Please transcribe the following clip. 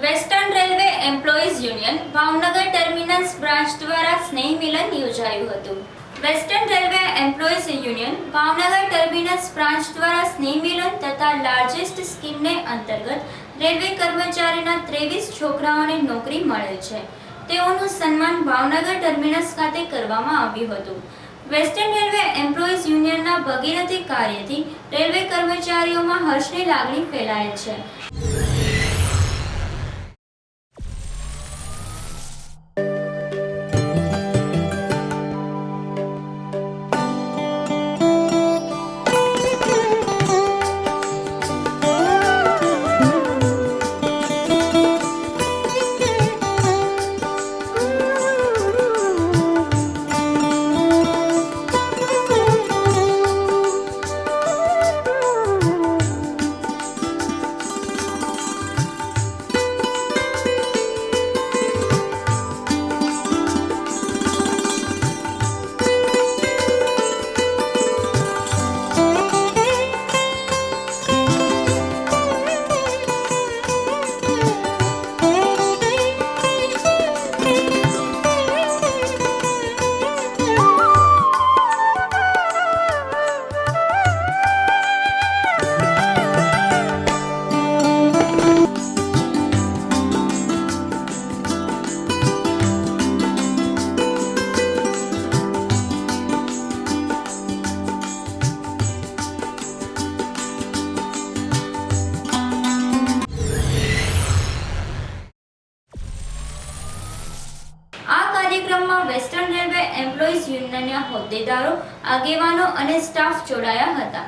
Western railway employees union Bhavnagar terminus branch દ્વારા સ્નેહ મિલન યોજાયું હતું. Western railway employees union Bhavnagar terminus branch દ્વારા સ્નેહ મિલન તથા લાર્જેસ્ટ સ્કીમને અંતર્ગત રેલવે કર્મચારીના 23 છોકરાઓને નોકરી મળેલ છે. તેઓનું સન્માન ભાવનગર ટર્મિનસ ખાતે કરવામાં આવ્યું હતું. વેસ્ટર્ન રેલવે એમ્પ્લોઈઝ યુનિયનના ભગીરથી કાર્યથી રેલવે કર્મચારીઓમાં હર્ષની લાગણી ફેલાયેલ છે. કાર્યક્રમમાં વેસ્ટર્ન રેલવે એમ્પ્લોઈઝ યુનિયનના હોદ્દેદારો, આગેવાનો અને સ્ટાફ જોડાયા હતા.